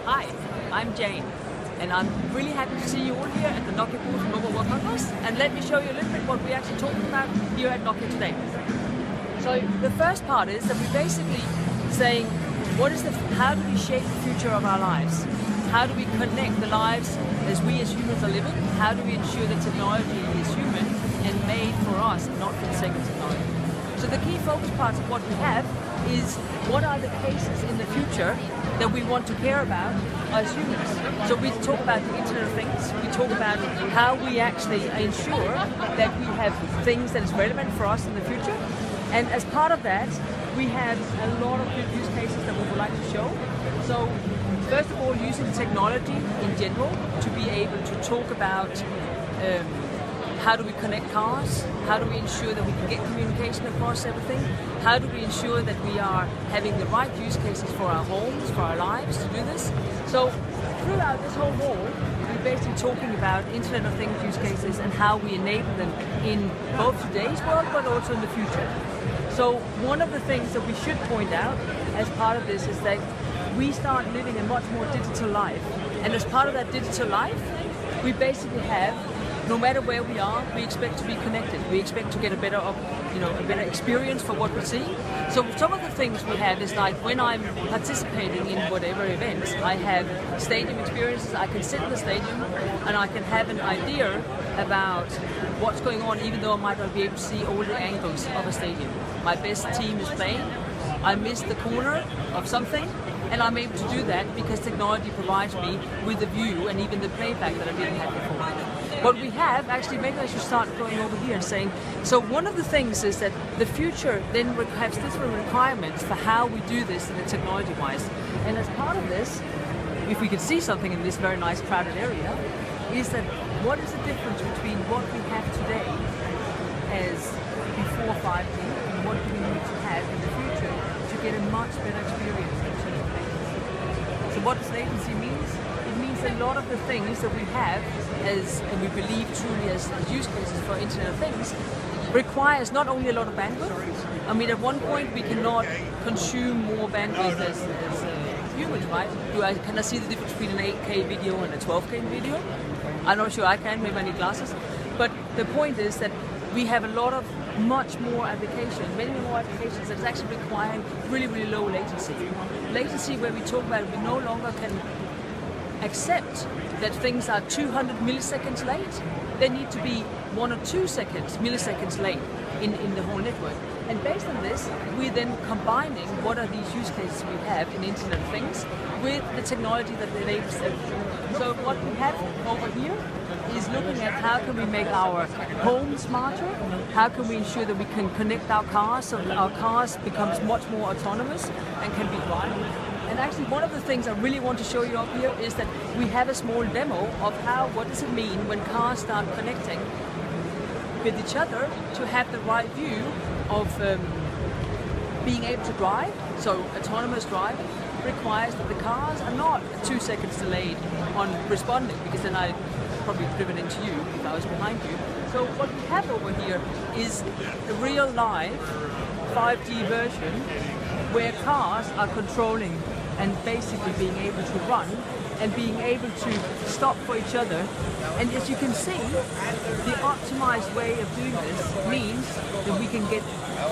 Hi, I'm Jane, and I'm really happy to see you all here at the Nokia booth from Mobile World Congress. And let me show you a little bit what we're actually talking about here at Nokia today. So the first part is that we're basically saying, how do we shape the future of our lives? How do we connect the lives as we as humans are living? How do we ensure that technology is human and made for us and not for the sake of technology? So the key focus parts of what we have is what are the cases in the future that we want to care about as humans. So we talk about the Internet of Things, we talk about how we actually ensure that we have things that is relevant for us in the future. And as part of that, we have a lot of good use cases that we would like to show. So first of all, using technology in general to be able to talk about how do we connect cars? How do we ensure that we can get communication across everything? How do we ensure that we are having the right use cases for our homes, for our lives to do this? So throughout this whole wall, we're basically talking about Internet of Things use cases and how we enable them in both today's world but also in the future. So one of the things that we should point out as part of this is that we start living a much more digital life. And as part of that digital life, we basically have, no matter where we are, we expect to be connected. We expect to get a better experience for what we see. So some of the things we have is like when I'm participating in whatever events, I have stadium experiences. I can sit in the stadium and I can have an idea about what's going on, even though I might not be able to see all the angles of a stadium. My best team is playing. I missed the corner of something, and I'm able to do that because technology provides me with the view and even the playback that I didn't have before. What we have, actually, maybe I should start going over here and saying, so one of the things is that the future then has different requirements for how we do this in the technology-wise. And as part of this, if we can see something in this very nice crowded area, is that what is the difference between what we have today as before 5G and what do we need to have in the future to get a much better experience in terms of latency. So what does latency mean? It means a lot of the things that we have and we believe truly as use cases for Internet of Things requires not only a lot of bandwidth. I mean, at one point we cannot consume more bandwidth as humans, right? Can I see the difference between an 8K video and a 12K video? I'm not sure I can, maybe I need glasses. But the point is that we have a lot of much more applications, many more applications that is actually requiring really, really low latency. Latency where we talk about we no longer can accept that things are 200 milliseconds late. They need to be 1 or 2 milliseconds late in the whole network. And based on this, we're then combining what are these use cases we have in Internet of Things with the technology that enables them. So what we have over here is looking at how can we make our home smarter, how can we ensure that we can connect our cars so that our cars becomes much more autonomous and can be driven. And actually one of the things I really want to show you up here is that we have a small demo of what does it mean when cars start connecting with each other to have the right view of being able to drive. So autonomous driving requires that the cars are not 2 seconds delayed on responding, because then I'd probably driven into you if I was behind you. So what we have over here is a real live 5G version where cars are controlling and basically being able to run and being able to stop for each other. And as you can see, the optimized way of doing this means that we can get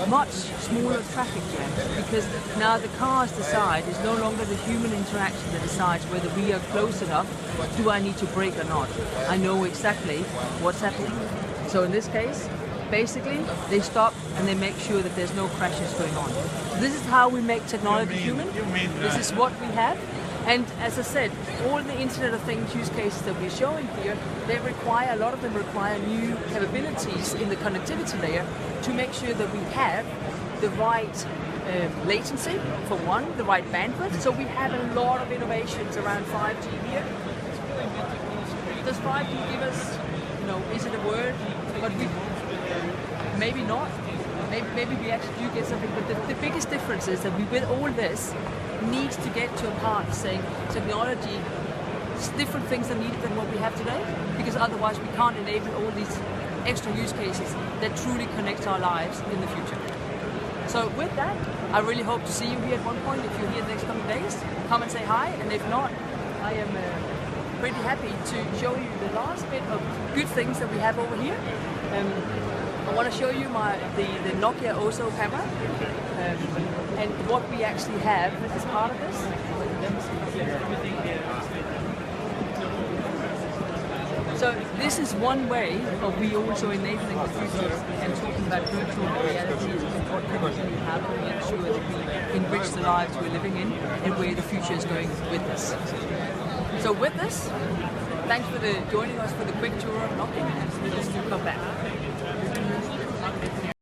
much smaller traffic jams, because now the cars decide, it's no longer the human interaction that decides whether we are close enough, do I need to brake or not. I know exactly what's happening. So in this case, basically, they stop and they make sure that there's no crashes going on. So this is how we make technology human. This is what we have. And as I said, all the Internet of Things use cases that we're showing here, a lot of them require new capabilities in the connectivity layer to make sure that we have the right latency, for one, the right bandwidth. So we have a lot of innovations around 5G here. Does 5G give us, is it a word? But maybe not. Maybe we actually do get something, but the biggest difference is that we, with all this, needs to get to a part saying technology, different things are needed than what we have today, because otherwise we can't enable all these extra use cases that truly connect our lives in the future. So with that, I really hope to see you here at one point. If you're here the next coming days, come and say hi, and if not, I am pretty happy to show you the last bit of good things that we have over here. I want to show you the Nokia OSO camera and what we actually have as part of this. So this is one way of we also enabling the future and talking about virtual reality and what can we have to ensure that we enrich the lives we're living in and where the future is going with this. So with this, thanks for joining us for the quick tour of Nokia, and let's come back.